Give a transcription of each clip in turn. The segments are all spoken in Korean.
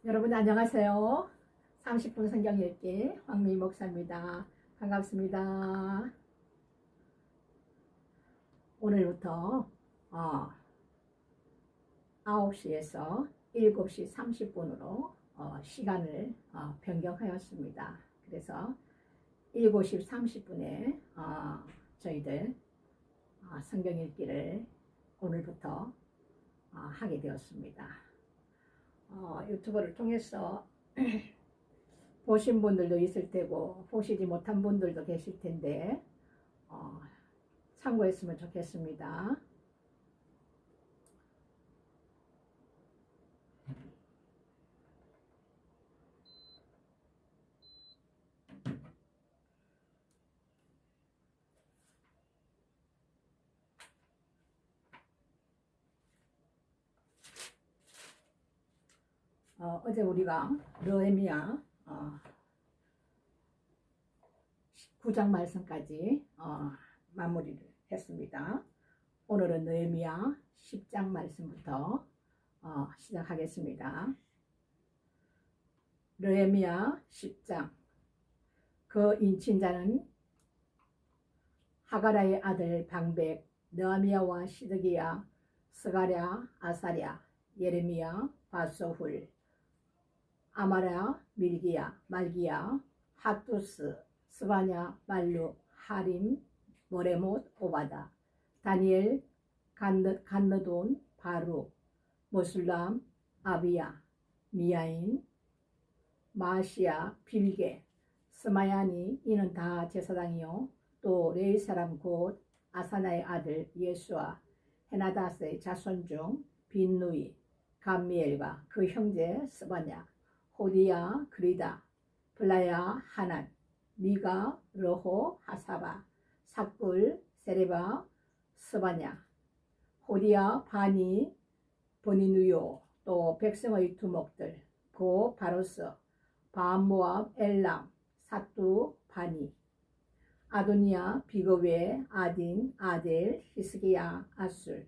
여러분 안녕하세요. 30분 성경 읽기 황미 목사입니다. 반갑습니다. 오늘부터 9시에서 7시 30분으로 시간을 변경하였습니다. 그래서 7시 30분에 저희들 성경 읽기를 오늘부터 하게 되었습니다. 유튜브를 통해서 보신 분들도 있을 테고 보시지 못한 분들도 계실 텐데 참고했으면 좋겠습니다. 어제 우리가 느헤미야 9장 말씀까지 마무리를 했습니다. 오늘은 느헤미야 10장 말씀부터 시작하겠습니다. 느헤미야 10장. 그 인친자는 하가라의 아들 방백, 느헤미야와 시드기야, 스가랴, 아사랴, 예레미야, 바소훌, 아마랴, 밀기야, 말기야, 핫두스, 스바냐, 말룩, 하림, 모레못, 오바다, 다니엘, 간느돈, 바룩, 모술람, 아비야, 미야인, 마시야, 빌게, 스마야니. 이는 다 제사장이요 또 레위 사람 곧 아사나의 아들 예수와 헤나다스의 자손 중 빈누이, 감미엘과 그 형제 스바냐, 호디야, 그리다, 블라야, 하난, 미가, 르호, 하사바, 삭불, 세레바, 스바냐, 호디야, 바니, 버니누요. 또 백성의 두목들 고 바로스, 바모압, 엘람, 사뚜, 바니, 아도니야, 비거웨, 아딘, 아델, 히스기야, 아술,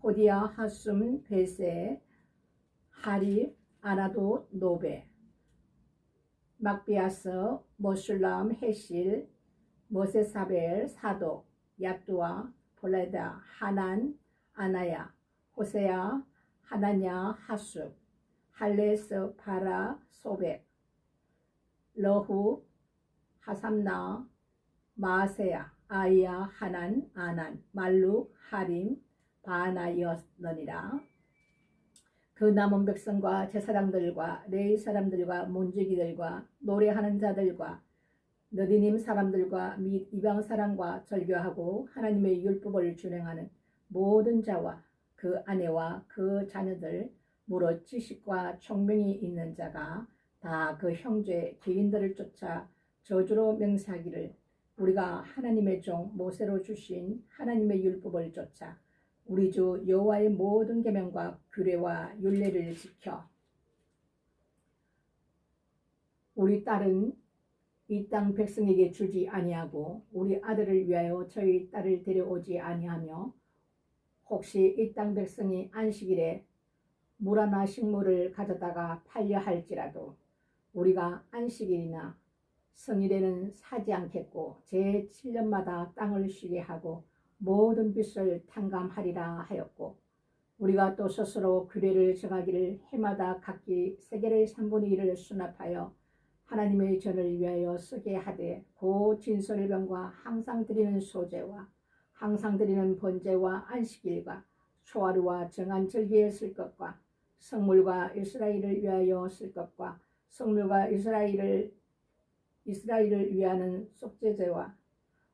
호디야, 하숨, 베세, 하립, 아나도, 노베, 막비아스, 모슐람, 헤실, 모세사벨, 사독, 야뚜아, 볼레다, 하난, 아나야, 호세야, 하나냐, 하숲, 할레스, 파라, 소백, 러후, 하삼나, 마세야, 아이야, 하난, 아난, 말룩, 하림, 바나였느니라. 그 남은 백성과 제사장들과 레위 사람들과 문지기들과 노래하는 자들과 너디님 사람들과 및 이방 사람과 절교하고 하나님의 율법을 준행하는 모든 자와 그 아내와 그 자녀들, 무릇 지식과 총명이 있는 자가 다 그 형제 기인들을 쫓아 저주로 맹세하기를, 우리가 하나님의 종 모세로 주신 하나님의 율법을 쫓아 우리 주 여호와의 모든 계명과 규례와 율례를 지켜 우리 딸은 이 땅 백성에게 주지 아니하고 우리 아들을 위하여 저희 딸을 데려오지 아니하며, 혹시 이 땅 백성이 안식일에 물 하나 식물을 가져다가 팔려 할지라도 우리가 안식일이나 성일에는 사지 않겠고 제7년마다 땅을 쉬게 하고 모든 빚을 탕감하리라 하였고, 우리가 또 스스로 규례를 정하기를 해마다 각기 세겔의 3분의 1을 수납하여 하나님의 전을 위하여 쓰게 하되, 고 진설병과 항상 드리는 소제와 항상 드리는 번제와 안식일과 초하루와 정한 절기에 쓸 것과 성물과 이스라엘을 위하여 쓸 것과 성묘가 이스라엘을 위하는 속죄제와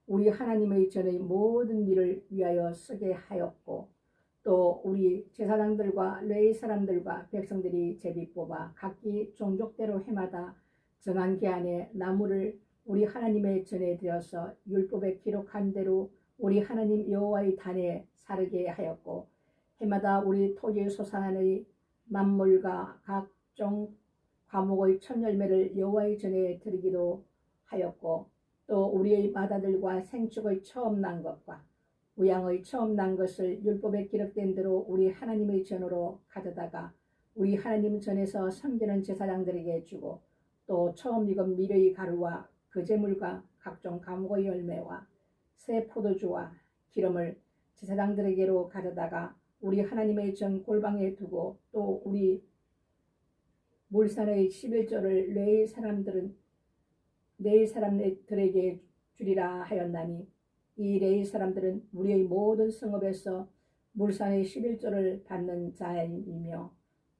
우리 하나님의 전의 모든 일을 위하여 쓰게 하였고, 또 우리 제사장들과 레위 사람들과 백성들이 제비 뽑아 각기 종족대로 해마다 정한 기한에 나무를 우리 하나님의 전에 들여서 율법에 기록한 대로 우리 하나님 여호와의 단에 사르게 하였고, 해마다 우리 토지 소산의 만물과 각종 과목의 첫 열매를 여호와의 전에 드리기도 하였고, 또 우리의 마다들과 생축의 처음 난 것과 우양의 처음 난 것을 율법에 기록된 대로 우리 하나님의 전으로 가져다가 우리 하나님 전에서 섬기는 제사장들에게 주고, 또 처음 익은 밀의 가루와 그 제물과 각종 과목의 열매와 새 포도주와 기름을 제사장들에게로 가져다가 우리 하나님의 전 골방에 두고, 또 우리 물산의 11조를 레위 사람들에게 주리라 하였나니, 이 레위 사람들은 우리의 모든 성읍에서 물산의 11조를 받는 자이며,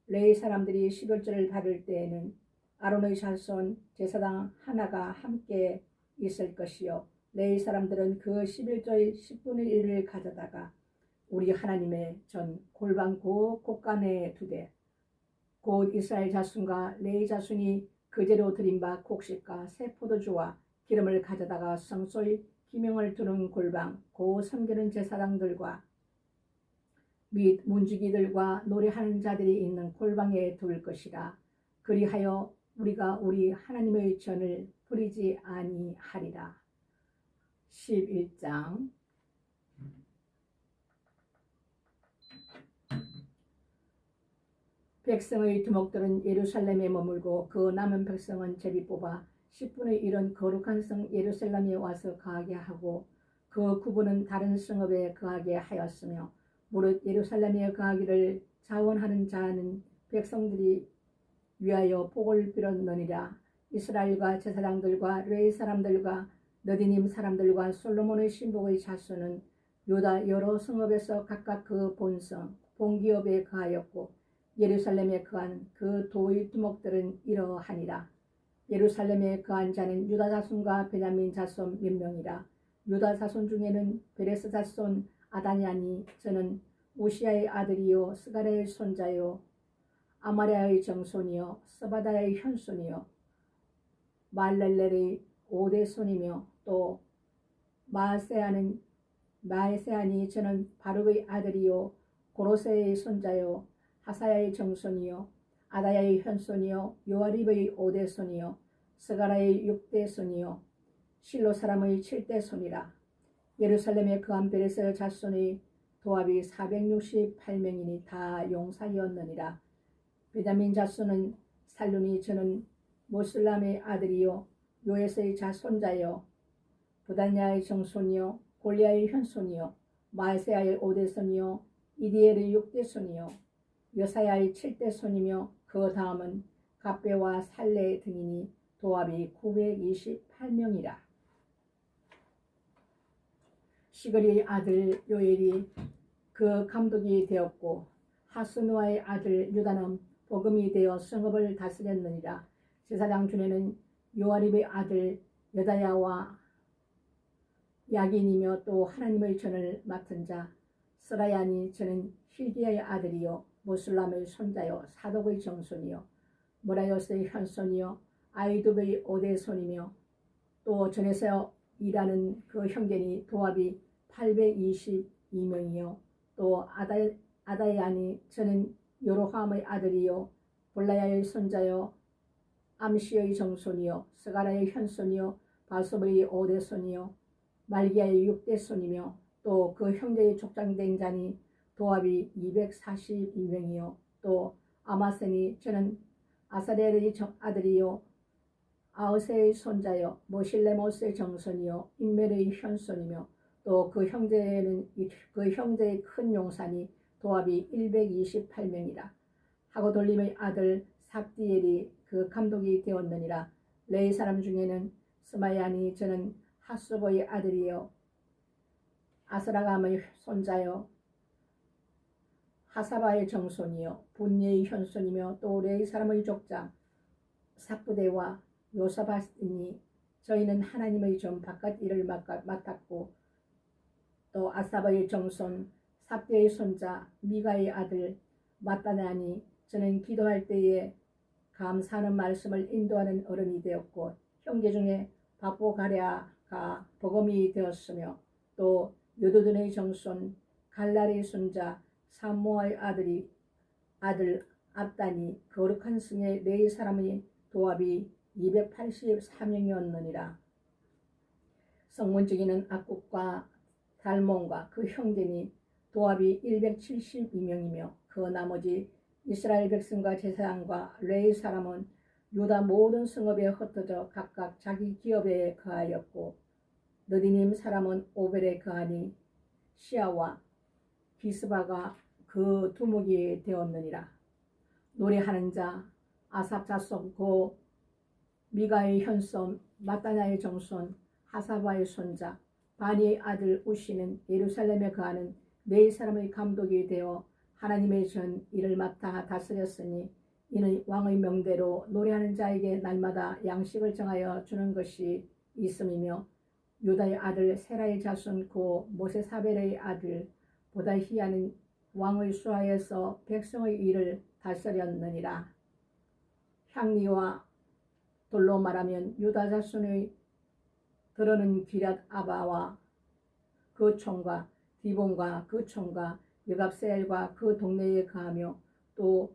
레위 사람들이 11조를 받을 때에는 아론의 자손 제사장 하나가 함께 있을 것이요, 레위 사람들은 그 11조의 10분의 1을 가져다가 우리 하나님의 전 골방 곳간에 두되, 곧 이스라엘 자손과 레위 자손이 그제로 드린 바 곡식과 새 포도주와 기름을 가져다가 성소의 기명을 두는 골방 곧 섬기는 제사장들과 및 문지기들과 노래하는 자들이 있는 골방에 둘 것이라. 그리하여 우리가 우리 하나님의 전을 버리지 아니하리라. 11장. 백성의 두목들은 예루살렘에 머물고 그 남은 백성은 제비 뽑아 10분의 1은 거룩한 성 예루살렘에 와서 거하게 하고, 그 9분은 다른 성읍에 거하게 하였으며, 무릇 예루살렘에 거하기를 자원하는 자는 백성들이 위하여 복을 빌었느니라. 이스라엘과 제사장들과 레위 사람들과 너디님 사람들과 솔로몬의 신복의 자손은 유다 여러 성읍에서 각각 그 본성 본기업에 거하였고, 예루살렘에 거한 그 도의 두목들은 이러하니라. 예루살렘에 거한 자는 유다 자손과 베냐민 자손 몇 명이라. 유다 자손 중에는 베레스 자손 아다냐니, 저는 우시아의 아들이요 스가랴의 손자요 아마랴의 정손이요 서바다의 현손이요 말렐렐의 오대손이며, 또 마세아니, 저는 바룩의 아들이요 고로세의 손자요 하사야의 정손이요 아다야의 현손이요 요아립의 오대손이요 스가라의 육대손이요 실로 사람의 7대손이라. 예루살렘에 거한 베레스 자손의 도합이 468명이니 다 용사였느니라. 베냐민 자손은 살룬이, 저는 모슬람의 아들이요 요에스의 자손자요 부다냐의 정손이요 골리아의 현손이요 마세아의 오대손이요 이디엘의 육대손이요 여사야의 7대손이며, 그 다음은 갑배와 살레 등이니 도합이 928명이라. 시그리의 아들 요엘이 그 감독이 되었고, 하스누아의 아들 유다는 복음이 되어 성읍을 다스렸느니라. 제사장 중에는 요아립의 아들 여다야와 야긴이며, 또 하나님의 전을 맡은 자 스라야니, 저는 힐기야의 아들이요 모슬람의 손자요 사독의 정손이요 모라요스의 현손이요 아이두베의 오대손이며, 또 전에서 일하는 그 형제니 도합이 822명이요 또 아다야니, 저는 요로함의 아들이요 볼라야의 손자요 암시의 정손이요 스가라의 현손이요 바sob의 오대손이요 말기야의 육대손이며, 또 그 형제의 족장된 자니 도합이 242명이요 또 아마센이, 저는 아사렐의 아들이요 아우세의 손자요 모실레모스의 정손이요 인멜의 현손이며, 또 그 형제의 큰 용산이 도합이 128명이라. 하고돌림의 아들 삽디엘이 그 감독이 되었느니라. 레위 사람 중에는 스마야니, 저는 하수보의 아들이요 아스라감의 손자요 하사바의 정손이요 분예의 현손이며, 또 레위 사람의 족장 삽부대와 요사밭이니 저희는 하나님의 좀 바깥 일을 맡았고 또 아삽의 정손 삽대의 손자 미가의 아들 마따냐니 저는 기도할 때에 감사하는 말씀을 인도하는 어른이 되었고 형제 중에 바보가랴가 버거미 되었으며 또 여도둔의 정손 갈랄의 손자 삼모아의 아들 압단이 거룩한 승의 네 사람의 도합이 284명이었느니라. 성문지기는 악국과 달몬과 그 형제니 도합이 172명이며 그 나머지 이스라엘 백성과 제사장과 레위 사람은 유다 모든 성읍에 흩어져 각각 자기 기업에 거하였고 느디님 사람은 오벨에 거하니 시아와 기스바가 그 두목이 되었느니라. 노래하는 자 아삽 자손 고 미가의 현손 마따냐의 정손 하사바의 손자 바니의 아들 우시는 예루살렘에 거하는 네 사람의 감독이 되어 하나님의 전 일을 맡아 다스렸으니 이는 왕의 명대로 노래하는 자에게 날마다 양식을 정하여 주는 것이 있음이며 유다의 아들 세라의 자손 고 모세사벨의 아들 보다히야는 왕의 수하에서 백성의 일을 다스렸느니라. 향리와 돌로 말하면 유다 자손의 들어는 기럇 아바와 그 총과 디본과 그 총과 여갑세엘과 그 동네에 거하며 또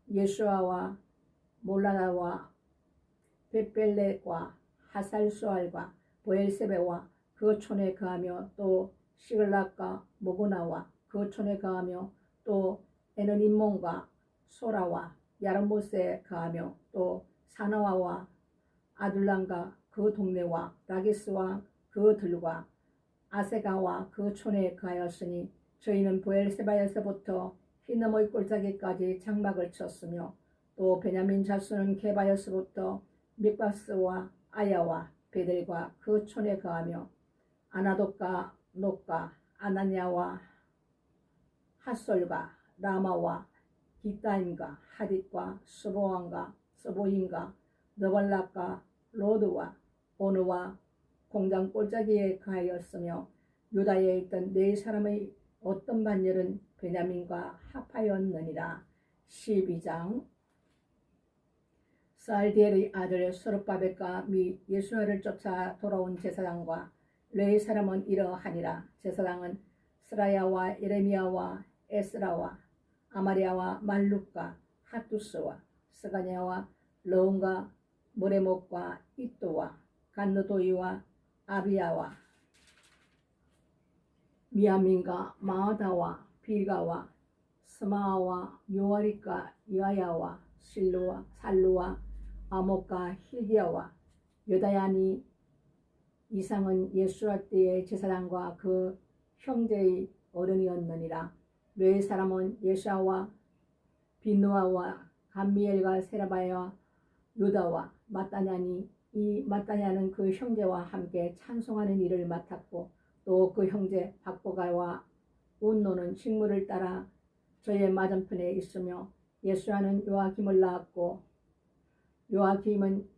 예수아와 몰라다와 벳벨렉과 하살수알과 보엘세베와 그 촌에 거하며 또 시글락과 모고나와 그 촌에 거하며 또 에너님몬과 소라와 야르못에 거하며 또 사나와와 아둘람과 그 동네와 라기스와 그 들과 아세가와 그 촌에 거하였으니 저희는 보엘세바에서부터 히nom의 골짜기까지 장막을 쳤으며 또 베냐민 자손은 게바에서부터 mik바스와 아야와 베델과 그 촌에 거하며 아나돗과 녹과 아나냐와 핫솔과 라마와 기타임과 하딧과 스보안과 스보임과 너발락과 로드와 오느와 공장 골짜기에 거하였으며 유다에 있던 네 사람의 어떤 반열은 베냐민과 하파였느니라. 12장 살디엘의 아들 스룹바벨과 미 예수아를 쫓아 돌아온 제사장과 레위 사람은 이러하니라. 제사장은 스라야와 예레미야와 에스라와 아마리아와 말룩과 하투스와 스가냐와 르움과 모레목과 이또와 간느도이와 아비야와 미야민과 마아다와 빌가와 스마아와 요아리과 야야와 살루와 아목과 힐기야와 여다야니 이상은 예수아 때의 제사장과 그 형제의 어른이었느니라. 레위 사람은 예수아와 비누아와 감미엘과 세라바야와 유다와 마따냐니 이 마따냐는 그 형제와 함께 찬송하는 일을 맡았고 또 그 형제 박보가와 운노는 식물을 따라 저의 맞은편에 있으며 예수아는 요아김을 낳았고 요아김은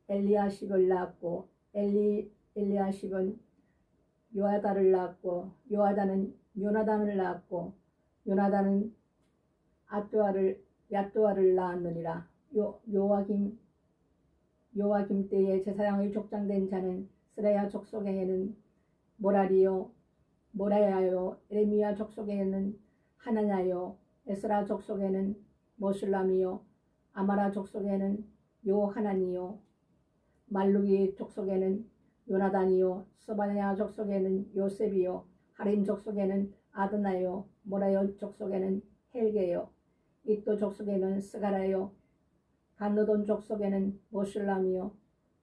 엘리야십을 낳았고 엘리야십은 요아다를 낳았고 요아다는 요나단을 낳았고 요나단은 야뚜아를 낳았느니라. 요아김 때에 제사장의 족장된 자는 스레야 족속에는 모라야요 에레미야 족속에는 하나냐요 에스라 족속에는 모슐람이요 아마라 족속에는 요하나니요 말루기 족속에는 요나단이요 스바냐 족속에는 요셉이요 하림 족속에는 아드나요 모라요 족속에는 헬게요 이또 족속에는 스가라요 간느돈 족속에는 모슐람이요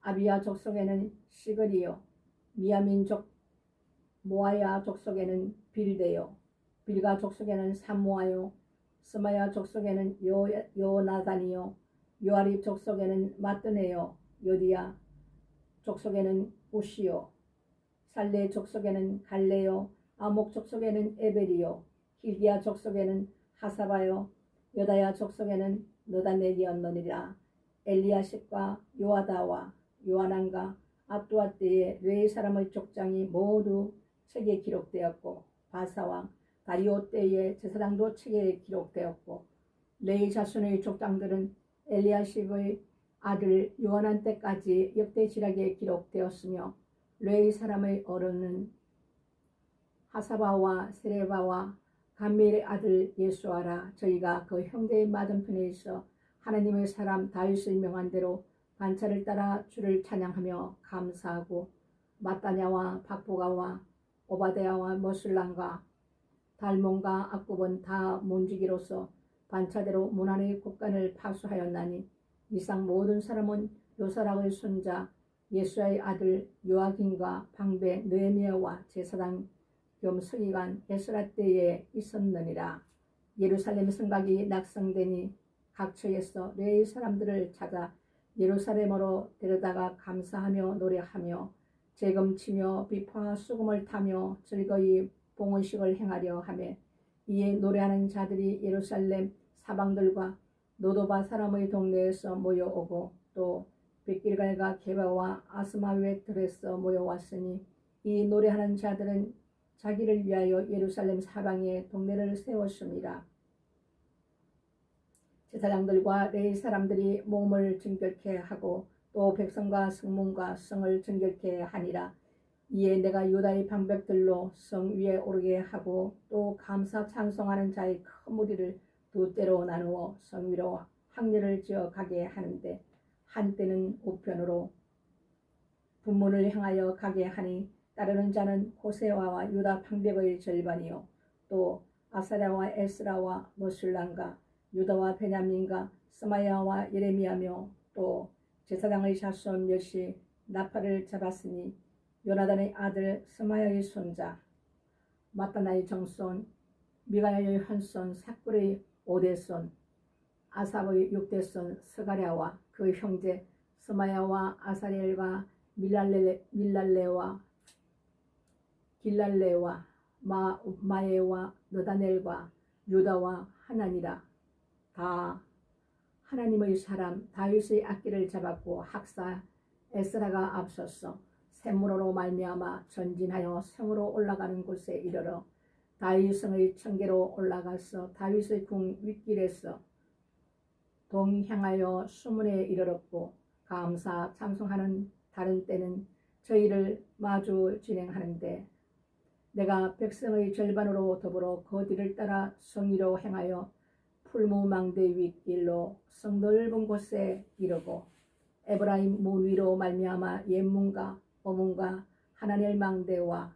아비야 족속에는 시글이요 미야민족 모아야 족속에는 빌데요 빌가 족속에는 삼모아요 스마야 족속에는 요나단이요 요아립 족속에는 마뜨네요 요디야 족속에는 우시요 살레 족속에는 갈레요 아목 족속에는 에벨이요 힐기야 족속에는 하사바요 여다야 족속에는 너다넬이었느니라. 엘리야십과 요아다와 요하난과 압두아 때에 레위 사람의 족장이 모두 책에 기록되었고 바사왕 다리오 때에 제사장도 책에 기록되었고 레위 자손의 족장들은 엘리야십의 아들 요하난 때까지 역대지략에 기록되었으며 레위 사람의 어른은 하사바와 세레바와 감미엘의 아들 예수아라. 저희가 그 형제의 맞은편에 있어 하나님의 사람 다윗의 명한 대로 반차를 따라 주를 찬양하며 감사하고 마따냐와 박보가와 오바데야와 머술람과 달몬과 악굽은 다 문지기로서 반차대로 문 안의 곳간을 파수하였나니 이상 모든 사람은 요사락의 손자 예수아의 아들 요아긴과 방배 느헤미야와 제사장 겸 서기관 에스라 때에 있었느니라. 예루살렘 성곽이 낙성되니 각처에서 레위 사람들을 찾아 예루살렘으로 데려다가 감사하며 노래하며 재금치며 비파와 수금을 타며 즐거이 봉헌식을 행하려 하며 이에 노래하는 자들이 예루살렘 사방들과 노도바 사람의 동네에서 모여오고 또 벳길갈과 게바와 아스마웨틀에서 모여왔으니 이 노래하는 자들은 자기를 위하여 예루살렘 사방에 동네를 세웠습니다. 제사장들과 레위 사람들이 몸을 정결케 하고 또 백성과 성문과 성을 정결케 하니라. 이에 내가 유다의 방백들로 성 위에 오르게 하고 또 감사 찬송하는 자의 큰 무리를 두 때로 나누어 성 위로 항례를 지어 가게 하는데 한때는 우편으로 분문을 향하여 가게 하니 따르는 자는 호세와와 유다 방백의 절반이요 또 아사랴와 에스라와 머술람과 유다와 베냐민과 스마야와 예레미야며 또 제사장의 자손 몇이 나팔을 잡았으니 요나단의 아들 스마야의 손자 마따나의 정손 미가야의 한손 삭불의 5대손 아삽의 6대손 스가랴와 그 형제 스마야와 아사리엘과 밀랄레와 길랄레와 마에와 너다넬과 유다와 하나니라. 다 하나님의 사람 다윗의 악기를 잡았고 학사 에스라가 앞섰어 샘물으로 말미암아 전진하여 성으로 올라가는 곳에 이르러 다윗성의 청계로 올라가서 다윗의 궁 윗길에서 동향하여 수문에 이르렀고 감사 찬송하는 다른 때는 저희를 마주 진행하는데 내가 백성의 절반으로 더불어 그 뒤를 따라 성위로 행하여 풀무망대 윗길로 성 넓은 곳에 이르고 에브라임 문 위로 말미암아 옛문과 어문과 하나넬 망대와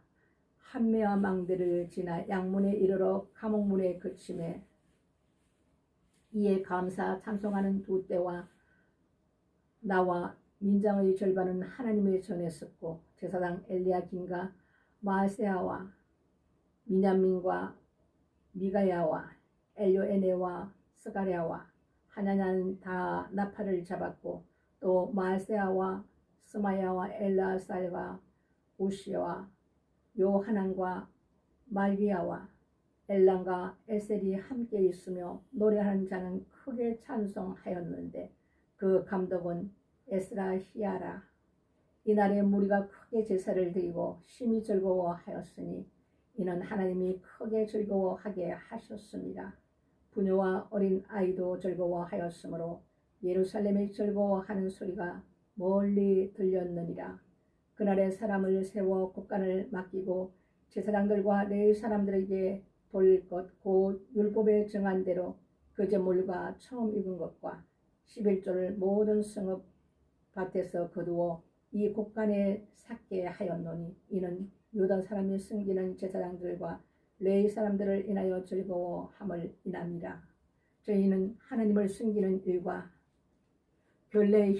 한메아 망대를 지나 양문에 이르러 감옥문에 그침에 이에 감사 찬송하는 두 때와 나와 민장의 절반은 하나님의 전에 섰고 제사장 엘리야긴과 마세야와 미냐민과 미가야와 엘요에네와 스가랴와 하나냐는 다 나팔을 잡았고 또 마세야와 스마야와 엘라살과 우시와 요하난과 말기야와 엘란과 에셀이 함께 있으며 노래하는 자는 크게 찬송하였는데 그 감독은 에스라히야라. 이날에 무리가 크게 제사를 드리고 심히 즐거워하였으니 이는 하나님이 크게 즐거워하게 하셨습니다. 부녀와 어린 아이도 즐거워하였으므로 예루살렘이 즐거워하는 소리가 멀리 들렸느니라. 그날에 사람을 세워 곳간을 맡기고 제사장들과 레위 사람들에게 돌릴 것 곧 율법에 정한 대로 그 제물과 처음 익은 것과 11조를 모든 성읍 밭에서 거두어 이 곳간에 삭게 하였노니 이는 유다 사람이 섬기는 제사장들과 레위 사람들을 인하여 즐거워함을 인함이라. 저희는 하나님을 섬기는 일과 결례의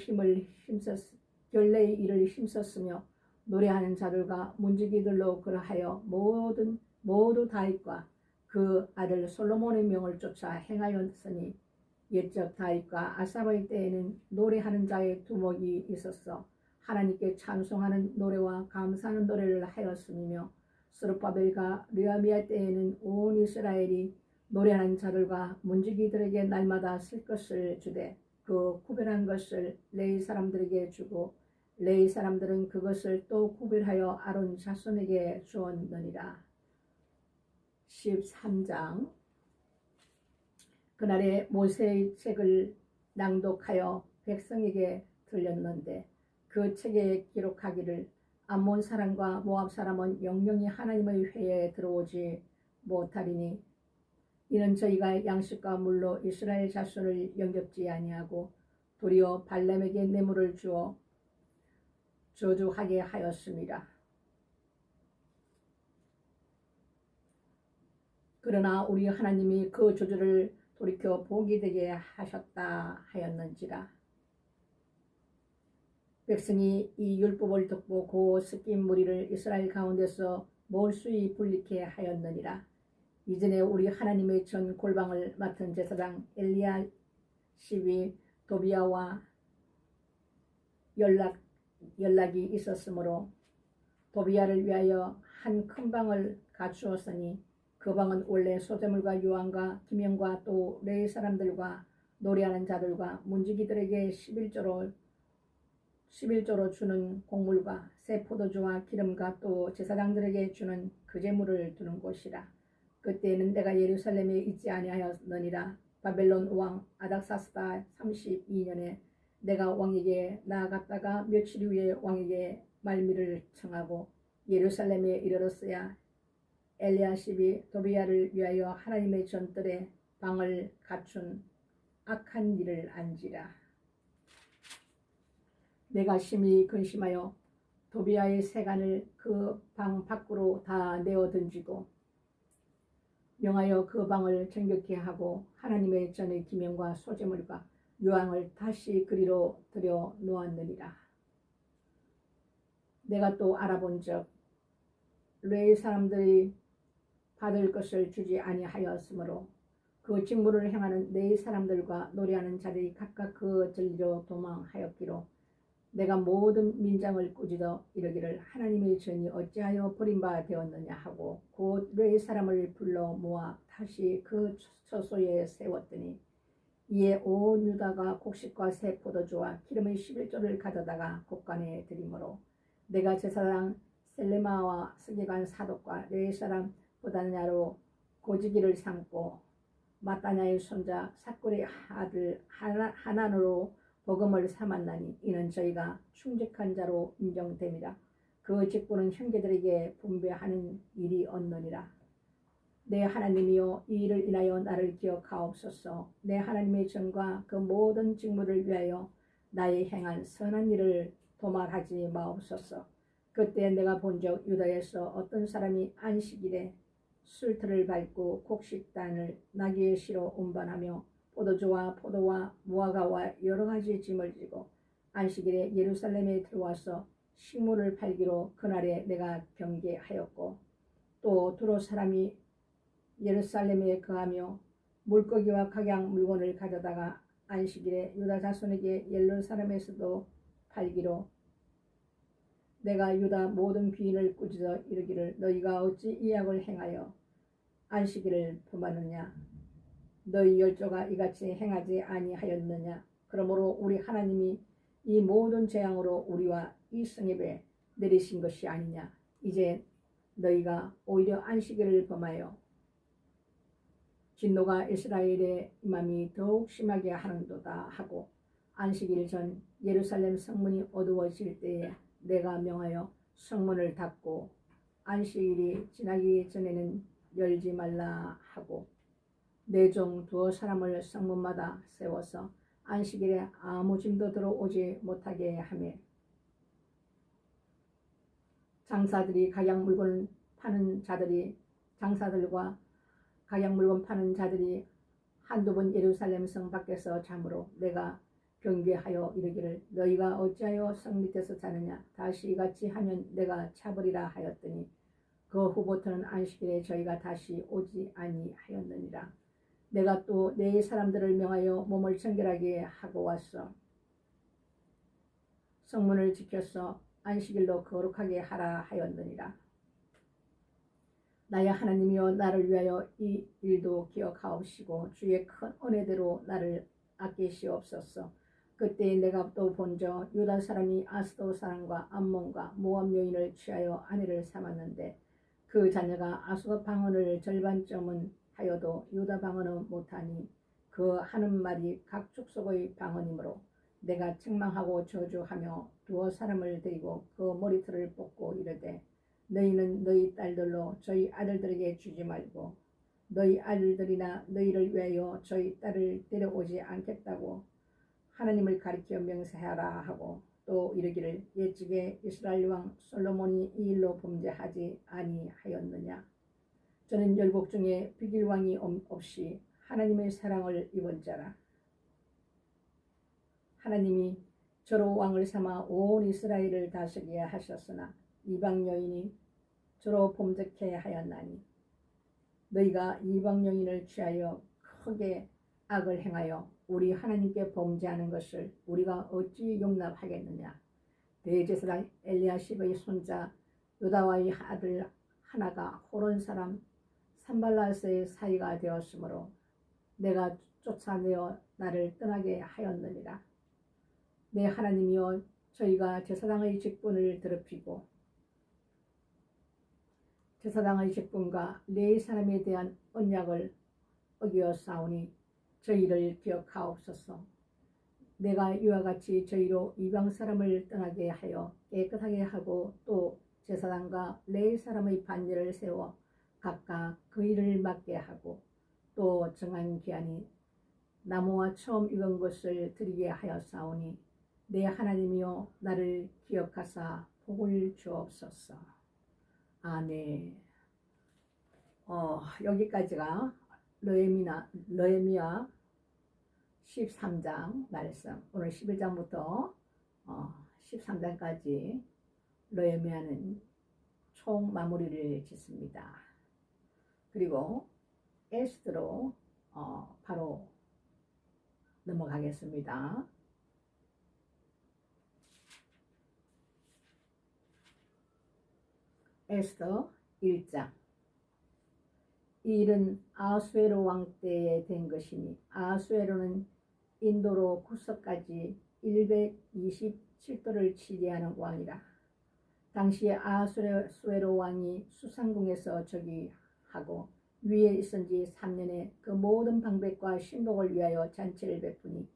일을 힘썼으며 노래하는 자들과 문지기들로 그러하여 모두 다윗과 그 아들 솔로몬의 명을 쫓아 행하였으니 옛적 다윗과 아삽의 때에는 노래하는 자의 두목이 있었어 하나님께 찬송하는 노래와 감사하는 노래를 하였으며 스룹바벨과 르아미아 때에는 온 이스라엘이 노래하는 자들과 문지기들에게 날마다 쓸 것을 주되 그 구별한 것을 레위 사람들에게 주고 레위 사람들은 그것을 또 구별하여 아론 자손에게 주었느니라. 13장. 그날에 모세의 책을 낭독하여 백성에게 들렸는데 그 책에 기록하기를 암몬 사람과 모압 사람은 영영이 하나님의 회에 들어오지 못하리니 이는 저희가 양식과 물로 이스라엘 자손을 영접지 아니하고 도리어 발람에게 뇌물을 주어 저주하게 하였습니다. 그러나 우리 하나님이 그 저주를 돌이켜 복이 되게 하셨다 하였는지라. 백성이 이 율법을 듣고 그 섞인 무리를 이스라엘 가운데서 몰수히 분리케 하였느니라. 이전에 우리 하나님의 전 골방을 맡은 제사장 엘리야십이 도비야와 연락이 있었으므로 도비야를 위하여 한 큰 방을 갖추었으니 그 방은 원래 소재물과 요한과 기명과 또 레위 사람들과 노래하는 자들과 문지기들에게 11조로 주는 곡물과 새 포도주와 기름과 또 제사장들에게 주는 그제물을 두는 곳이라. 그때에는 내가 예루살렘에 있지 아니하였느니라. 바벨론 왕 아닥사스다 32년에 내가 왕에게 나아갔다가 며칠 후에 왕에게 말미를 청하고 예루살렘에 이르렀어야 엘리야십이 도비야를 위하여 하나님의 전뜰에 방을 갖춘 악한 일을 안지라. 내가 심히 근심하여 도비야의 세간을 그 방 밖으로 다 내어 던지고 명하여 그 방을 정결케 하고 하나님의 전의 기명과 소재물과 유황을 다시 그리로 들여 놓았느니라. 내가 또 알아본즉 레위 사람들이 받을 것을 주지 아니하였으므로 그 직무를 행하는 레위 사람들과 노래하는 자들이 각각 그 진리로 도망하였기로 내가 모든 민장을 꾸짖어 이르기를 하나님의 전이 어찌하여 버림바 되었느냐 하고 곧 레위 사람을 불러 모아 다시 그 처소에 세웠더니 이에 온 유다가 곡식과 새 포도주와 기름의 11조를 가져다가 곳간에 드리므로 내가 제사장 셀레마와 서기관 사독과 레위 사람 보다냐로 고지기를 삼고 마따냐의 손자 삭굴의 아들 하난으로 복음을 삼았나니 이는 저희가 충직한 자로 인정됨이라. 그 직분은 형제들에게 분배하는 일이 없느니라. 내 하나님이여 이 일을 인하여 나를 기억하옵소서. 내 하나님의 전과 그 모든 직무를 위하여 나의 행한 선한 일을 도말하지 마옵소서. 그때 내가 본적 유다에서 어떤 사람이 안식일에 술틀을 밟고 곡식단을 나귀의 시로 운반하며 포도주와 포도와 무화과와 여러 가지 짐을 지고 안식일에 예루살렘에 들어와서 식물을 팔기로 그날에 내가 경계하였고 또 두로 사람이 예루살렘에 거하며 물고기와 각양 물건을 가져다가 안식일에 유다 자손에게 예루살렘에서도 팔기로 내가 유다 모든 귀인을 꾸짖어 이르기를 너희가 어찌 이 악을 행하여 안식일을 범하느냐. 너희 열조가 이같이 행하지 아니하였느냐. 그러므로 우리 하나님이 이 모든 재앙으로 우리와 이 성읍에 내리신 것이 아니냐. 이제 너희가 오히려 안식일을 범하여 진노가 이스라엘의 임함이 더욱 심하게 하는도다 하고 안식일 전 예루살렘 성문이 어두워질 때에 내가 명하여 성문을 닫고 안식일이 지나기 전에는 열지 말라 하고 내 종 두어 사람을 성문마다 세워서 안식일에 아무 짐도 들어오지 못하게 하매 장사들이 각양 물건 파는 자들이 장사들과 각양 물건 파는 자들이 한두 번 예루살렘 성 밖에서 자므로 내가 경계하여 이르기를 너희가 어찌하여 성 밑에서 자느냐. 다시 이같이 하면 내가 차버리라 하였더니 그 후부터는 안식일에 저희가 다시 오지 아니하였느니라. 내가 또 내 사람들을 명하여 몸을 정결하게 하고 왔어 성문을 지켜서 안식일로 거룩하게 하라 하였느니라. 나의 하나님이여 나를 위하여 이 일도 기억하옵시고 주의 큰 은혜대로 나를 아끼시옵소서. 그때 내가 또 본저 유다 사람이 아스도 사람과 암몬과 모압 여인을 취하여 아내를 삼았는데 그 자녀가 아스도 방언을 절반쯤은 하여도 유다 방언은 못하니 그 하는 말이 각 족속의 방언이므로 내가 책망하고 저주하며 두어 사람을 데리고 그 머리털을 뽑고 이르되 너희는 너희 딸들로 저희 아들들에게 주지 말고 너희 아들들이나 너희를 위하여 저희 딸을 데려오지 않겠다고 하나님을 가리켜 명세하라 하고 또 이르기를 옛적에 이스라엘 왕 솔로몬이 이 일로 범죄하지 아니하였느냐. 저는 열국 중에 비길 왕이 없이 하나님의 사랑을 입은 자라. 하나님이 저로 왕을 삼아 온 이스라엘을 다스리게 하셨으나 이방 여인이 저로 범죄케 하였나니 너희가 이방 여인을 취하여 크게 악을 행하여 우리 하나님께 범죄하는 것을 우리가 어찌 용납하겠느냐. 대제사장 엘리야십의 손자 요다와의 아들 하나가 호론 사람 산발라스의 사이가 되었으므로 내가 쫓아내어 나를 떠나게 하였느니라. 내 하나님이여 저희가 제사장의 직분을 더럽히고 제사장의 직분과 레위 사람에 대한 언약을 어기었사오니 저희를 기억하옵소서. 내가 이와 같이 저희로 이방 사람을 떠나게 하여 깨끗하게 하고 또 제사장과 레위 사람의 반열을 세워 각각 그 일을 맡게 하고 또 정한 기한이 나무와 처음 익은 것을 드리게 하였사오니 내 하나님이여 나를 기억하사 복을 주옵소서. 아멘. 여기까지가 느헤미야 13장 말씀. 오늘 11장부터 13장까지 느헤미야는 총 마무리를 짓습니다. 그리고 에스더로 바로 넘어가겠습니다. 에스더 1장. 이 일은 아수에로 왕 때에 된 것이니 아수에로는 인도로 구석까지 127도를 치리하는 왕이라. 당시에 아수에로 왕이 수상궁에서 저기하고 위에 있은 지 3년에 그 모든 방백과 신복을 위하여 잔치를 베푸니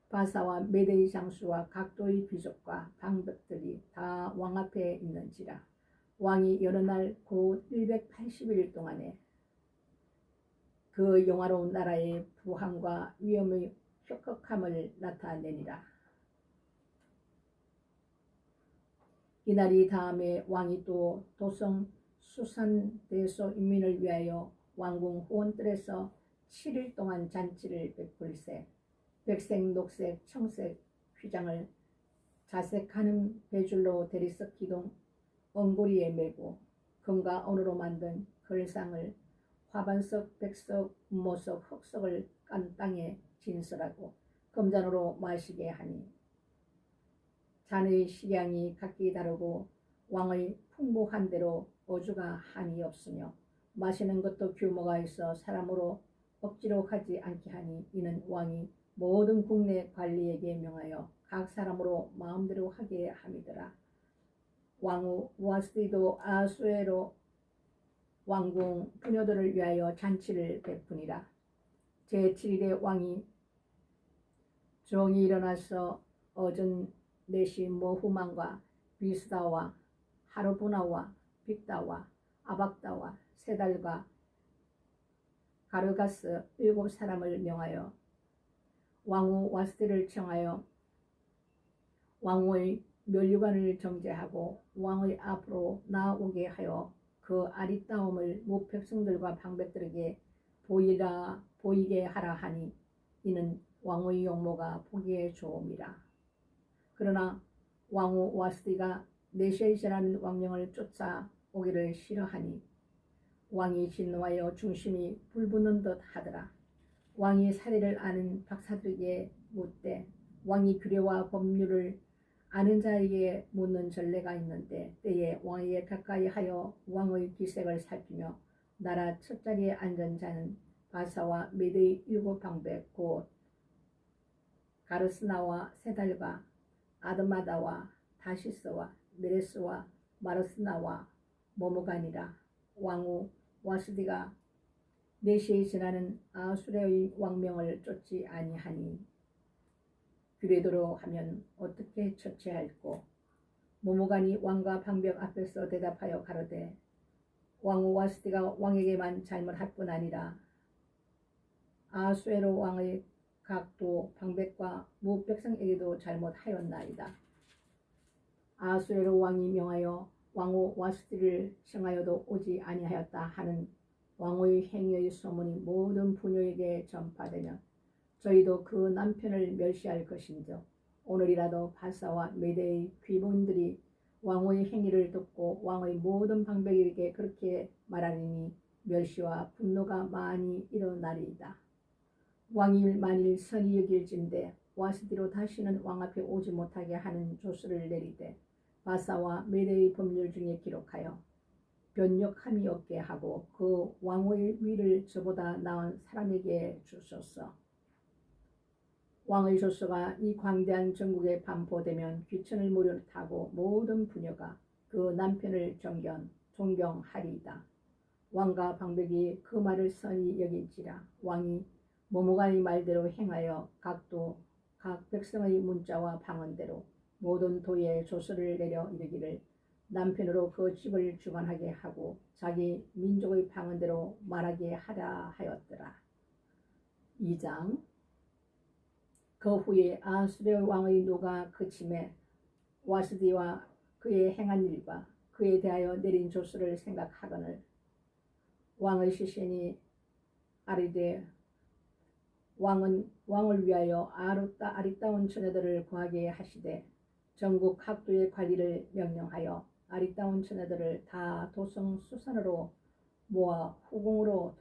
바사와 메대의 장수와 각도의 귀족과 방백들이 다 왕 앞에 있는지라. 왕이 여러 날 곧 180일 동안에 그 영화로운 나라의 부함과 위엄의 혁혁함을 나타내니라. 이날이 다음에 왕이 또 도성 수산대소 인민을 위하여 왕궁 후원뜰에서 7일 동안 잔치를 베풀세 백색, 녹색, 청색 휘장을 자색하는 배줄로 대리석 기둥 엉고리에 메고 금과 은으로 만든 걸상을 화반석, 백석, 모석, 흑석을 깐 땅에 진설하고 금잔으로 마시게 하니 잔의 식양이 각기 다르고 왕의 풍부한 대로 어주가 한이 없으며 마시는 것도 규모가 있어 사람으로 억지로 하지 않게 하니 이는 왕이 모든 국내 관리에게 명하여 각 사람으로 마음대로 하게 함이더라. 왕후 와스디도 아수에로 왕궁 부녀들을 위하여 잔치를 베푸니라. 제7일에 왕이 종이 일어나서 어전 넷이 모후만과 비스다와 하르보나와 빅다와 아박다와 세달과 가르가스 7사람을 명하여 왕후 와스디를 청하여 왕후의 면류관을 정제하고 왕의 앞으로 나오게 하여 그 아리따움을 무백성들과 방백들에게 보이게 하라 하니 이는 왕의 용모가 보기에 좋음이라. 그러나 왕후 와스디가 네시에이라는 왕령을 쫓아오기를 싫어하니 왕이 진노하여 중심이 불붙는 듯 하더라. 왕이 사례를 아는 박사들에게 묻되 왕이 규례와 법률을 아는 자에게 묻는 전례가 있는데 때에 왕에게 가까이 하여 왕의 기색을 살피며 나라 첫자리에 앉은 자는 바사와 메대의 7방백 곧 가르스나와 세달과 아드마다와 다시스와 메레스와 마르스나와 모무간이라. 왕후 와스디가 네시에 지나는 아수르의 왕명을 쫓지 아니하니 규례대로 하면 어떻게 처치할꼬. 모무간이 왕과 방벽 앞에서 대답하여 가로되 왕후 와스디가 왕에게만 잘못할 뿐 아니라 아수에로 왕의 각도 방백과 무백성에게도 잘못하였나이다. 아수에로 왕이 명하여 왕후 와스디를 청하여도 오지 아니하였다 하는 왕후의 행위의 소문이 모든 부녀에게 전파되면 저희도 그 남편을 멸시할 것인즉 오늘이라도 바사와 메대의 귀문들이 왕후의 행위를 듣고 왕의 모든 방백에게 그렇게 말하리니 멸시와 분노가 많이 일어나리이다. 왕이 만일 선히 여길진대 와스디로 다시는 왕 앞에 오지 못하게 하는 조서를 내리되 바사와 메대의 법률 중에 기록하여 변력함이 없게 하고 그 왕의 위를 저보다 나은 사람에게 주소서. 왕의 조서가 이 광대한 전국에 반포되면 귀천을 무릇하고 모든 부녀가 그 남편을 존경하리이다. 왕과 방백이 그 말을 선히 여길지라. 왕이 모무간의 말대로 행하여 각 백성의 문자와 방언대로 모든 도에 조서를 내려 이르기를 남편으로 그 집을 주관하게 하고 자기 민족의 방언대로 말하게 하라 하였더라. 2장. 그 후에 아수르 왕의 노가 그침에 와스디와 그의 행한 일과 그에 대하여 내린 조서를 생각하거늘 왕의 시신이 아리되 왕을 위하여 아리따운 처녀들을 구하게 하시되 전국 학도의 관리를 명령하여 아리따운 처녀들을 다 도성 수산으로 모아 후궁으로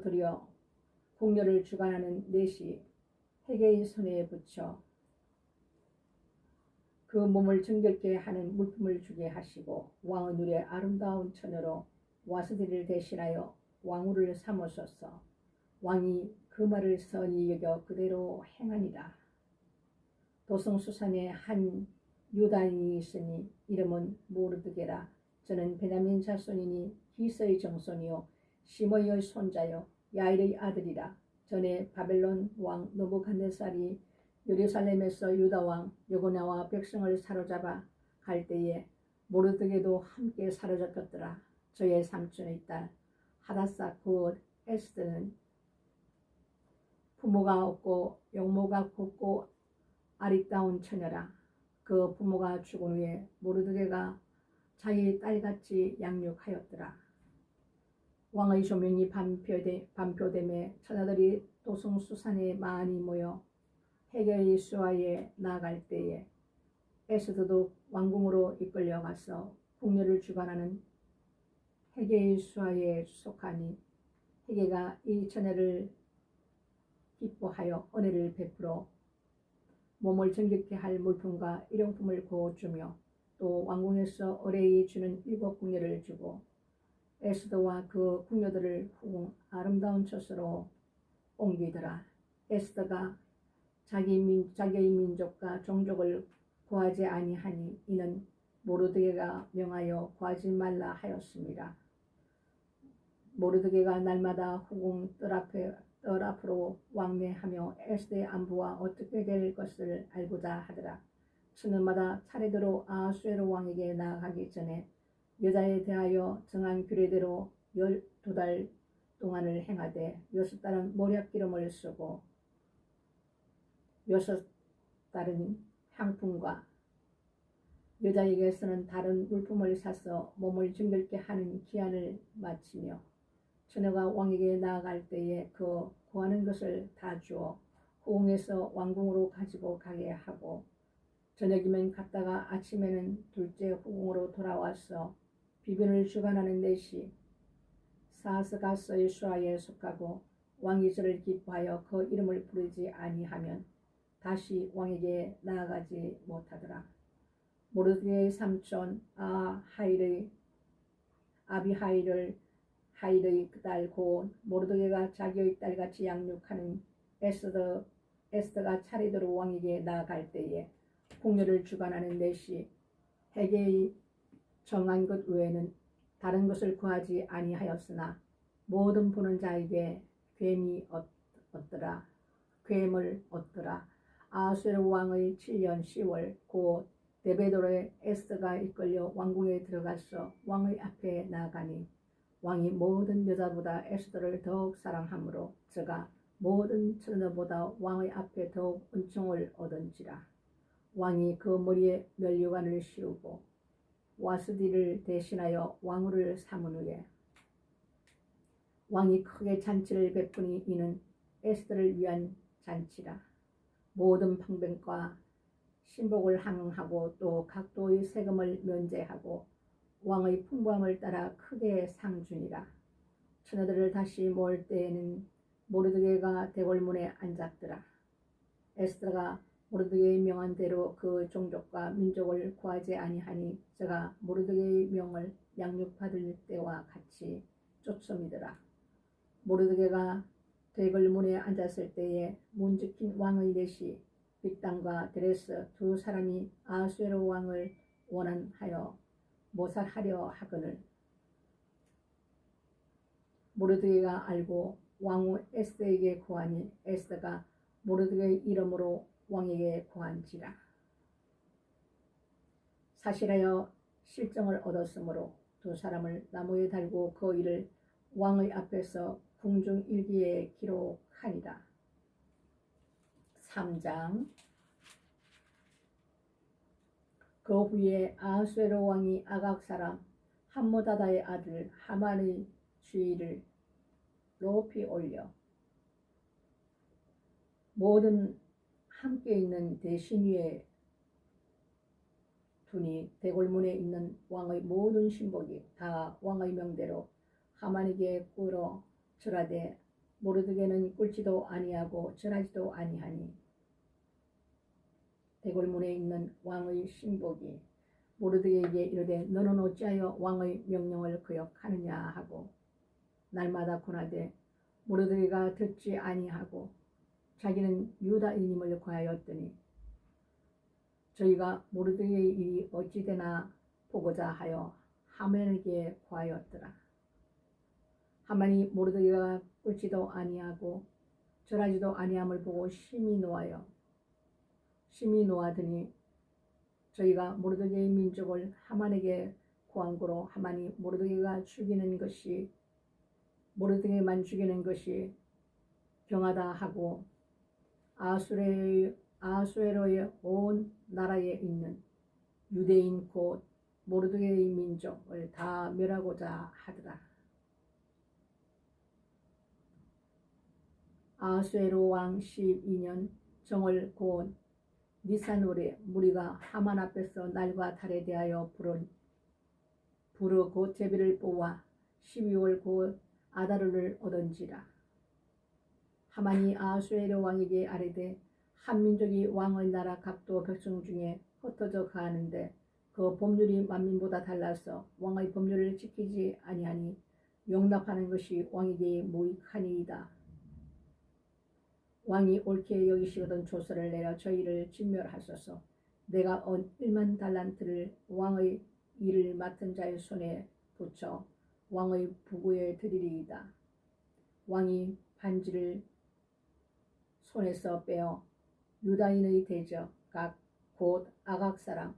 들여 궁녀를 주관하는 넷이 헤게의 손에 붙여 그 몸을 정결케 하는 물품을 주게 하시고 왕의 눈에 아름다운 처녀로 와스디를 대신하여 왕후를 삼으소서. 왕이 그 말을 선히 여겨 그대로 행하니라. 도성수산에 한 유다인이 있으니 이름은 모르드게라. 저는 베냐민 자손이니 기스의 정손이요 시므이의 손자요 야일의 아들이라. 전에 바벨론 왕 느부갓네살이 예루살렘에서 유다 왕 여고냐와 백성을 사로잡아 갈 때에 모르드게도 함께 사로잡혔더라. 저의 삼촌의 딸 하다사 곧 에스더는 부모가 없고 영모가 곱고 아리따운 처녀라. 그 부모가 죽은 후에 모르드게가 자기 딸같이 양육하였더라. 왕의 조명이 반표됨에 처녀들이 도성수산에 많이 모여 헤게의 수하에 나아갈 때에 에스더도 왕궁으로 이끌려가서 궁녀를 주관하는 헤게의 수하에 속하니 헤게가 이 처녀를 기뻐하여 은혜를 베풀어 몸을 정결케 할 물품과 일용품을 구워주며 또 왕궁에서 의뢰이 주는 7 궁녀를 주고 에스더와 그 궁녀들을 후궁 아름다운 처소로 옮기더라. 에스더가 자기의 민족과 종족을 구하지 아니하니 이는 모르드게가 명하여 구하지 말라 하였습니다. 모르드게가 날마다 후궁 뜰 앞으로 왕래하며 에스더의 안부와 어떻게 될 것을 알고자 하더라. 수년마다 차례대로 아수에로 왕에게 나아가기 전에 여자에 대하여 정한 규례대로 12달 동안을 행하되 6달은 모략기름을 쓰고 6달은 향품과 여자에게서는 다른 물품을 사서 몸을 정결케 하는 기한을 마치며 처녀가 왕에게 나아갈 때에 그 구하는 것을 다 주어 후궁에서 왕궁으로 가지고 가게 하고 저녁이면 갔다가 아침에는 둘째 후궁으로 돌아와서 비변을 주관하는 넷이 사스가스의 수하에 속하고 왕이 저를 기뻐하여 그 이름을 부르지 아니하면 다시 왕에게 나아가지 못하더라. 모르드게의 삼촌 아비하일을 하일의 그 딸 곧 모르드게가 자기의 딸같이 양육하는 에스더가 차례대로 왕에게 나아갈 때에 궁녀를 주관하는 넷이 헤게의 정한 것 외에는 다른 것을 구하지 아니하였으나 모든 보는 자에게 괴물 얻더라. 아하수에로 왕의 7년 10월 곧 데베돌의 에스더가 이끌려 왕궁에 들어가서 왕의 앞에 나아가니 왕이 모든 여자보다 에스더를 더욱 사랑하므로 저가 모든 처녀보다 왕의 앞에 더욱 은총을 얻은지라. 왕이 그 머리에 면류관을 씌우고 와스디를 대신하여 왕후를 삼은 후에 왕이 크게 잔치를 베푸니 이는 에스더를 위한 잔치라. 모든 방백과 신복을 항하고 또 각도의 세금을 면제하고 왕의 풍부함을 따라 크게 상주니라. 처녀들을 다시 모을 때에는 모르드게가 대궐문에 앉았더라. 에스더가 모르드게의 명한 대로 그 종족과 민족을 구하지 아니하니 저가 모르드게의 명을 양육받을 때와 같이 쫓음이더라. 모르드게가 대궐문에 앉았을 때에 문 지킨 왕의 넷이 빅단과 드레스 두 사람이 아하수에로 왕을 원한하여 모살하려 하거늘 모르드게가 알고 왕후 에스더에게 구하니 에스더가 모르드게의 이름으로 왕에게 구한지라. 사실하여 실정을 얻었으므로 두 사람을 나무에 달고 그 일을 왕의 앞에서 궁중일기에 기록하니라. 3장. 그 후에 아하수에로 왕이 아각 사람 함모다다의 아들 하만의 주의를 높이 올려 모든 함께 있는 대신 위에 두니 대궐문에 있는 왕의 모든 신복이 다 왕의 명대로 하만에게 꿇어 절하되 모르드게는 꿇지도 아니하고 절하지도 아니하니 대궐문에 있는 왕의 신복이 모르드게에게 이르되 너는 어찌하여 왕의 명령을 거역하느냐 하고 날마다 고나되 모르드게가 듣지 아니하고 자기는 유다인임을 구하였더니 저희가 모르드게의 일이 어찌 되나 보고자 하여 하만에게 구하였더라. 하만이 모르드게가 꿇지도 아니하고 절하지도 아니함을 보고 심히 노하더니 저희가 모르드게의 민족을 하만에게 구한 고로 하만이 모르드게만 죽이는 것이 경하다 하고 아하수에로의 온 나라에 있는 유대인 곧 모르드게의 민족을 다 멸하고자 하더라. 아하수에로 왕 12년 정월 곧 니산월에 무리가 하만 앞에서 날과 달에 대하여 부르 곧 제비를 뽑아 12월 곧 아다르를 얻은지라. 하만이 아하수에로 왕에게 아뢰되 한 민족이 왕의 나라 각도 백성 중에 흩어져 가는데 그 법률이 만민보다 달라서 왕의 법률을 지키지 아니하니 용납하는 것이 왕에게 무익하니이다. 왕이 옳게 여기시거든 조서를 내려 저희를 진멸하소서. 내가 얻 1만 달란트를 왕의 일을 맡은 자의 손에 붙여 왕의 부구에 드리리이다. 왕이 반지를 손에서 빼어 유다인의 대적 곧 아각 사람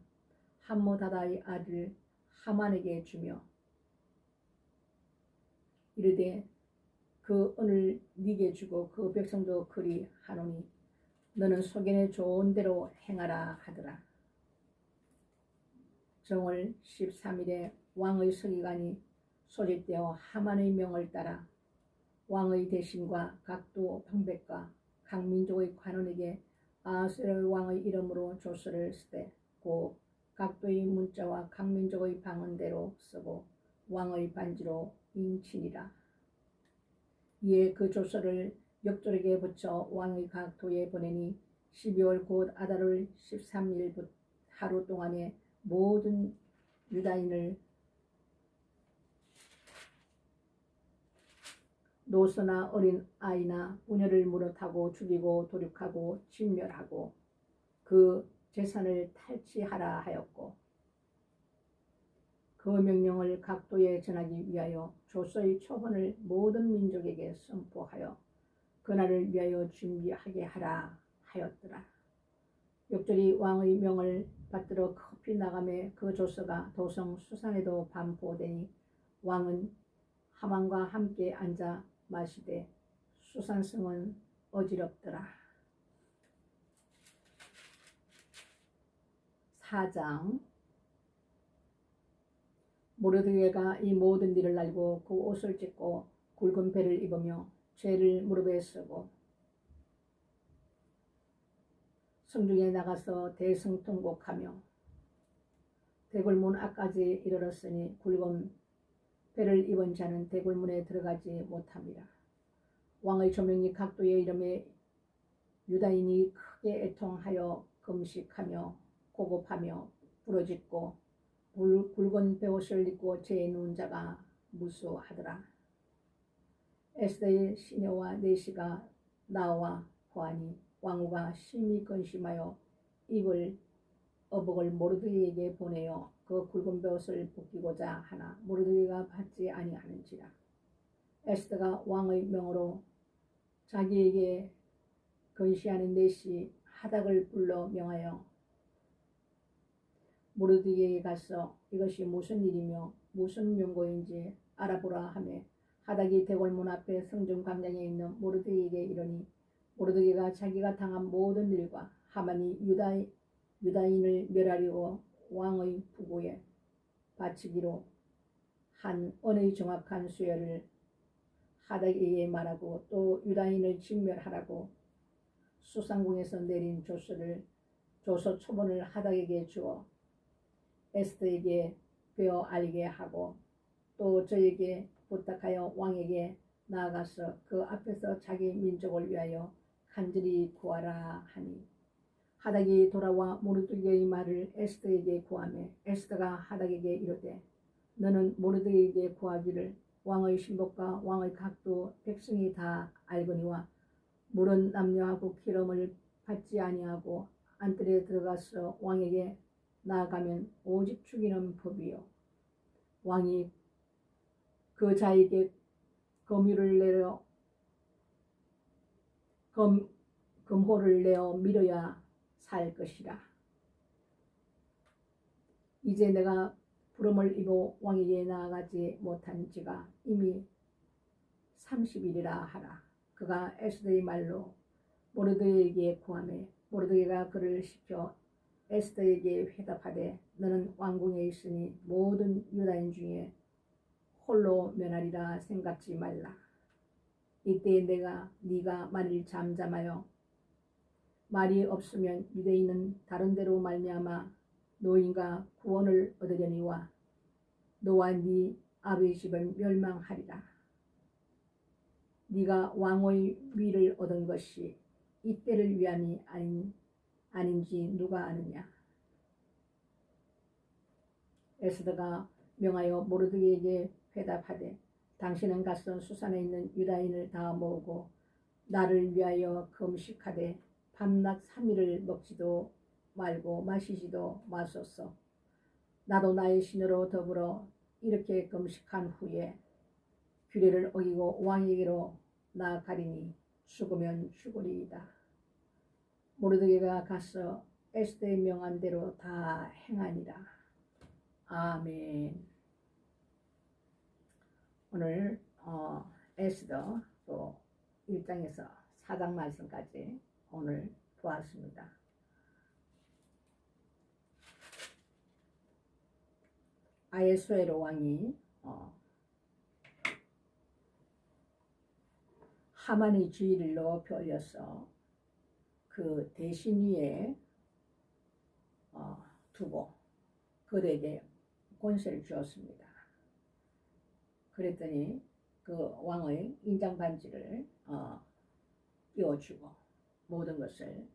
함모다다의 아들 하만에게 주며 이르되 그 은을 네게 주고 그 백성도 그리 하노니 너는 소견에 좋은 대로 행하라 하더라. 정월 13일에 왕의 서기관이 소집되어 하만의 명을 따라 왕의 대신과 각도 방백과 각 민족의 관원에게 아하수에로 왕의 이름으로 조서를 쓰되 고 각도의 문자와 각 민족의 방언대로 쓰고 왕의 반지로 인치니라. 이에 그 조서를 역조력에 붙여 왕의 각 도에 보내니 12월 곧 아달월 13일 하루 동안에 모든 유다인을 노소나 어린 아이나 부녀를 무릇하고 죽이고 도륙하고 진멸하고 그 재산을 탈취하라 하였고 그 명령을 각도에 전하기 위하여 조서의 초본을 모든 민족에게 선포하여 그날을 위하여 준비하게 하라 하였더라. 6절이 왕의 명을 받들어 급히 나가매 그 조서가 도성 수산에도 반포되니 왕은 하만과 함께 앉아 마시되 수산성은 어지럽더라. 4장. 모르드게가 이 모든 일을 알고 그 옷을 찢고 굵은 배를 입으며 죄를 무릎에 쓰고 성중에 나가서 대성통곡하며 대궐문 앞까지 이르렀으니 굵은 배를 입은 자는 대궐문에 들어가지 못합니다. 왕의 조명이 각도에 이름에 유다인이 크게 애통하여 금식하며 고급하며 부르짖고 굵은 베옷을 입고 죄에 누운 자가 무수하더라. 에스더의 시녀와 네시가 나와 보아니 왕후가 심히 근심하여 입을 어복을 모르드게에게 보내어 그 굵은 베옷을 벗기고자 하나 모르드게가 받지 아니하는지라. 에스더가 왕의 명으로 자기에게 근시하는 네시 하닥을 불러 명하여 모르드게에게 가서 이것이 무슨 일이며 무슨 명고인지 알아보라 하며 하닥이 대궐문 앞에 성중 광장에 있는 모르드게에게 이르니 모르드게가 자기가 당한 모든 일과 하만이 유다인을 멸하려고 왕의 부고에 바치기로 한 언의 정확한 수여를 하닥에게 말하고 또 유다인을 진멸하라고 수상궁에서 내린 조서 초본을 하닥에게 주어 에스더에게 베어 알게 하고 또 저에게 부탁하여 왕에게 나아가서 그 앞에서 자기 민족을 위하여 간절히 구하라 하니 하닥이 돌아와 모르드게의 말을 에스더에게 구하며 에스더가 하닥에게 이르되 너는 모르드게에게 구하기를 왕의 신복과 왕의 각도 백성이 다 알거니와 물은 남녀하고 기름을 받지 아니하고 안뜰에 들어가서 왕에게 나아가면 오직 죽이는 법이요 왕이 그 자에게 금호를 내어 밀어야 살 것이라. 이제 내가 부름을 입어 왕에게 나아가지 못한 지가 이미 30일이라 하라. 그가 에스더의 말로 모르드게에게 구하매 모르드게가 그를 시켜 에스더에게 회답하되 너는 왕궁에 있으니 모든 유다인 중에 홀로 면하리라 생각지 말라. 이때 네가 만일 잠잠하여 말이 없으면 유대인은 다른 데로 말미암아 노인과 구원을 얻으려니와 너와 네 아버지 집은 멸망하리라. 네가 왕의 위를 얻은 것이 이때를 위함이 아닌지 누가 아느냐. 에스더가 명하여 모르드게에게 회답하되 당신은 가서 수산에 있는 유다인을 다 모으고 나를 위하여 금식하되 밤낮 3일을 먹지도 말고 마시지도 마소서. 나도 나의 신으로 더불어 이렇게 금식한 후에 규례를 어기고 왕에게로 나아가리니 죽으면 죽으리이다. 모르드게가 가서 에스더의 명한 대로 다 행하니라. 아멘. 오늘 에스더 또 1장에서 4장 말씀까지 오늘 보았습니다. 아하수에로 왕이 하만의 주의를 높여 올려서 그 대신 위에 두고 그에게 권세를 주었습니다. 그랬더니 그 왕의 인장 반지를 띄워주고 모든 것을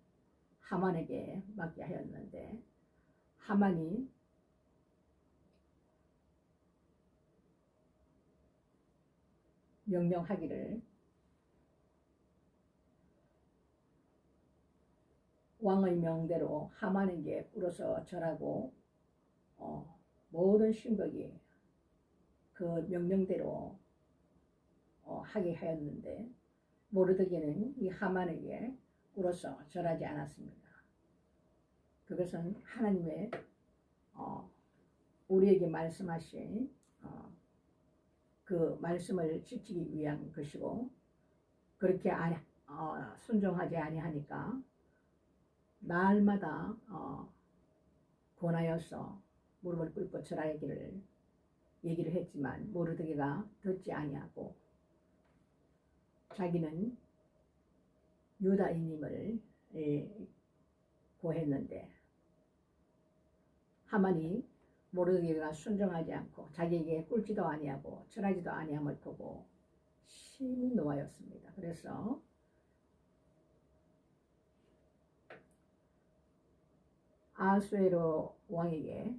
하만에게 맡게 하였는데 하만이 명령하기를 왕의 명대로 하만에게 꿇어서 절하고 모든 신복이 그 명령대로 하게 하였는데 모르드게는 이 하만에게 꿇어서 절하지 않았습니다. 그것은 하나님의 우리에게 말씀하신 그 말씀을 지키기 위한 것이고, 그렇게 순종하지 아니하니까 날마다 권하여서 무릎을 꿇고 절하기를 얘기를 했지만 모르드게가 듣지 아니하고 자기는 유다인임을 고했는데 하만이 모르드게가 순종하지 않고 자기에게 꿇지도 아니하고 절하지도 아니함을 보고 심히 노하였습니다. 그래서 아하수에로 왕에게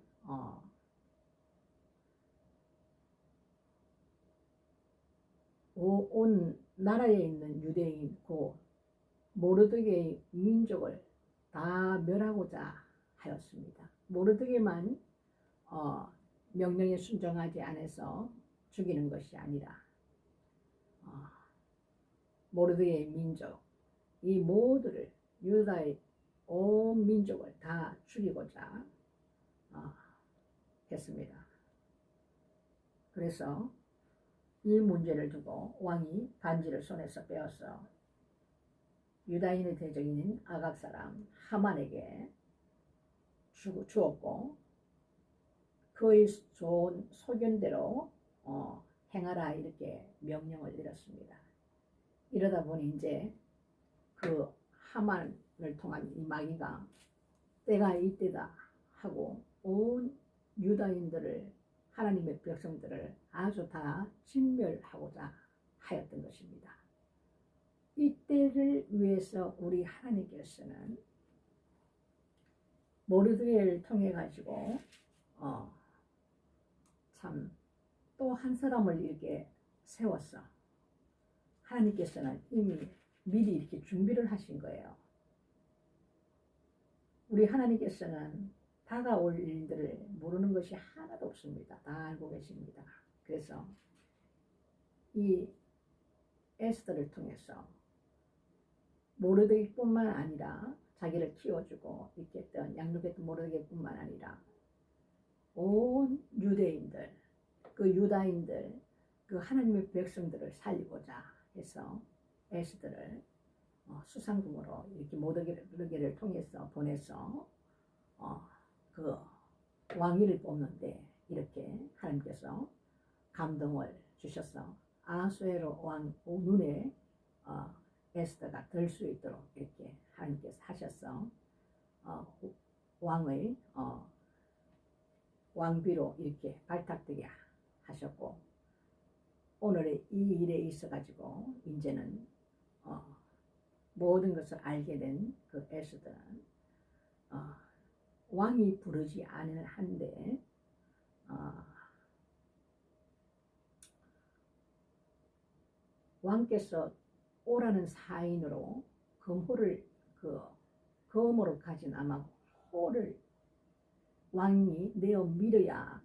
온 나라에 있는 유대인 고 모르드게의 민족을 다 멸하고자 하였습니다. 모르드게만 명령에 순종하지 않아서 죽이는 것이 아니라 모르드게의 민족, 이 모두를, 유다의 온 민족을 다 죽이고자 했습니다. 그래서 이 문제를 두고 왕이 반지를 손에서 빼어서 유다인의 대적인 아각 사람 하만에게 주었고 그의 좋은 소견대로 행하라 이렇게 명령을 내렸습니다. 이러다 보니 이제 그 하만을 통한 이 마귀가 때가 이때다 하고 온 유다인들을, 하나님의 백성들을 아주 다 진멸하고자 하였던 것입니다. 이때를 위해서 우리 하나님께서는 모르드게를 통해 가지고 참 또 한 사람을 이렇게 세웠어. 하나님께서는 이미 미리 이렇게 준비를 하신 거예요. 우리 하나님께서는 다가올 일들을 모르는 것이 하나도 없습니다. 다 알고 계십니다. 그래서 이 에스더를 통해서 모르드게뿐만 아니라 자기를 키워주고 있겠던 양육했던 모르드게뿐만 아니라 온 유대인들, 그 유다인들, 그 하나님의 백성들을 살리고자 해서 에스더를 수상금으로 이렇게 모르드게를 통해서 보내서 그 왕위를 뽑는데 이렇게 하나님께서 감동을 주셔서 아하수에로 왕 눈에 에스더가 들 수 있도록 이렇게 하나님께서 하셔서 왕의 왕비로 이렇게 발탁되게 하셨고, 오늘의 이 일에 있어 가지고 이제는 모든 것을 알게 된 그 에스더는 왕이 부르지 않을 한데 왕께서 오라는 사인으로 검으로 가진 아마 호를 왕이 내어 밀어야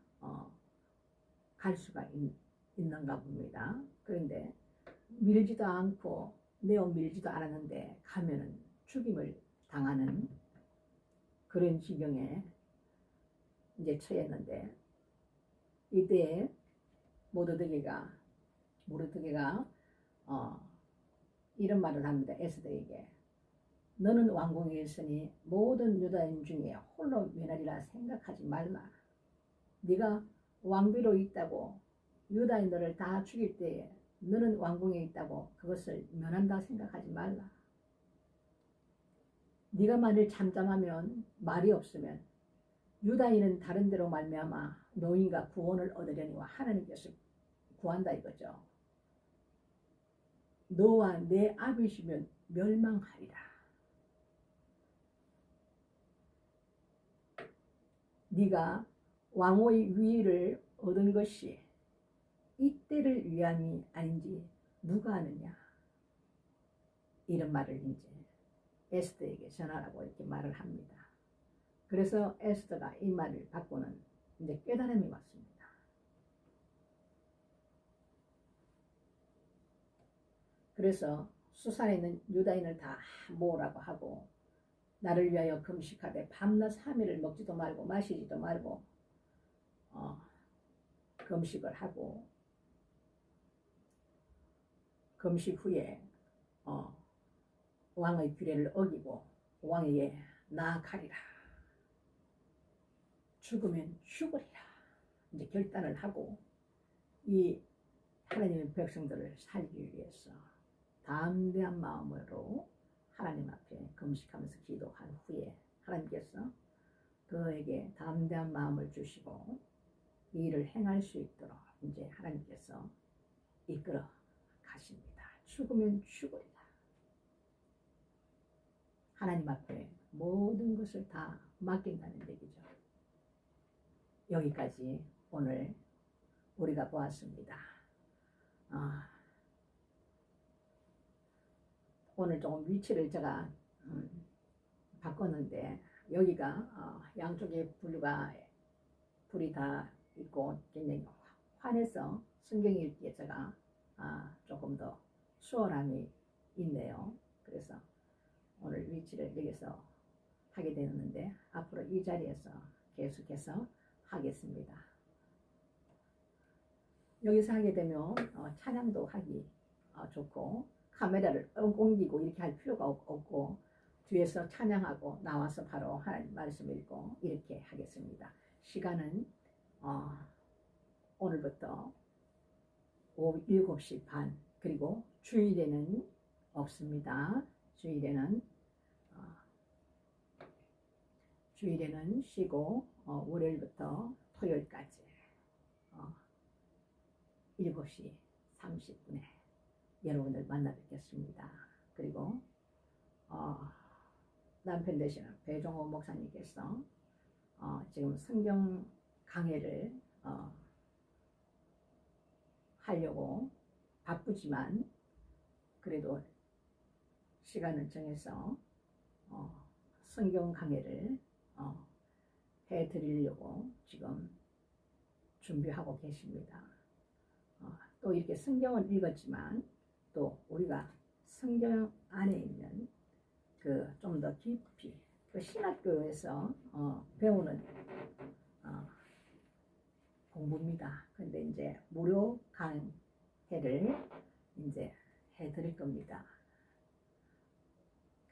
갈 수가 있는가 봅니다. 그런데 밀지도 않고 내어 밀지도 않았는데 가면은 죽임을 당하는 그런 지경에 이제 처했는데, 이때 모르드게가 이런 말을 합니다. 에스더에게 너는 왕궁에 있으니 모든 유다인 중에 홀로 면하리라 생각하지 말라. 네가 왕비로 있다고 유다인들을 다 죽일 때에 너는 왕궁에 있다고 그것을 면한다 생각하지 말라. 네가 만일 잠잠하면, 말이 없으면 유다인은 다른 데로 말미암아 노인과 구원을 얻으려니와 하나님께서 구한다 이거죠. 너와 내 아비시면 멸망하리라. 네가 왕의 위를 얻은 것이 이때를 위함이 아닌지 누가 아느냐 이런 말을 이제 에스더에게 전하라고 이렇게 말을 합니다. 그래서 에스더가 이 말을 받고는 이제 깨달음이 왔습니다. 그래서 수산에 있는 유다인을 다 모으라고 하고 나를 위하여 금식하되 밤낮 3일을 먹지도 말고 마시지도 말고 금식을 하고 금식 후에 왕의 규례를 어기고 왕에게 나아가리라. 죽으면 죽으리라. 이제 결단을 하고 이 하나님의 백성들을 살기 위해서 담대한 마음으로 하나님 앞에 금식하면서 기도한 후에 하나님께서 그에게 담대한 마음을 주시고 이 일을 행할 수 있도록 이제 하나님께서 이끌어 가십니다. 죽으면 죽으리라. 하나님 앞에 모든 것을 다 맡긴다는 얘기죠. 여기까지 오늘 우리가 보았습니다. 오늘 조금 위치를 제가 바꿨는데 여기가 양쪽에 불이 다 있고 굉장히 환해서 성경 읽기에 제가 조금 더 수월함이 있네요. 그래서 오늘 위치를 여기서 하게 되었는데 앞으로 이 자리에서 계속해서 하겠습니다. 여기서 하게 되면 찬양도 하기 좋고 카메라를 옮기고 이렇게 할 필요가 없고 뒤에서 찬양하고 나와서 바로 하나님 말씀 읽고 이렇게 하겠습니다. 시간은 오늘부터 오후 7시 반 그리고 주일에는 없습니다. 주일에는 쉬고 월요일부터 토요일까지 7시 30분에 여러분들 만나 뵙겠습니다. 그리고 남편 되시는 배종호 목사님께서 지금 성경 강해를 하려고 바쁘지만 그래도 시간을 정해서 성경 강해를 해드리려고 지금 준비하고 계십니다. 또 이렇게 성경을 읽었지만 또 우리가 성경 안에 있는 그 좀 더 깊이 그 신학교에서 배우는 공부입니다. 근데 이제 무료 강해를 이제 해드릴 겁니다.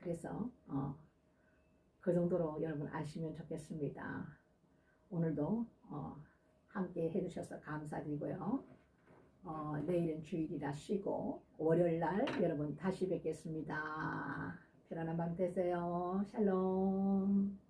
그래서 그 정도로 여러분 아시면 좋겠습니다. 오늘도 함께 해주셔서 감사드리고요. 내일은 주일이라 쉬고 월요일날 여러분 다시 뵙겠습니다. 편안한 밤 되세요. 샬롬.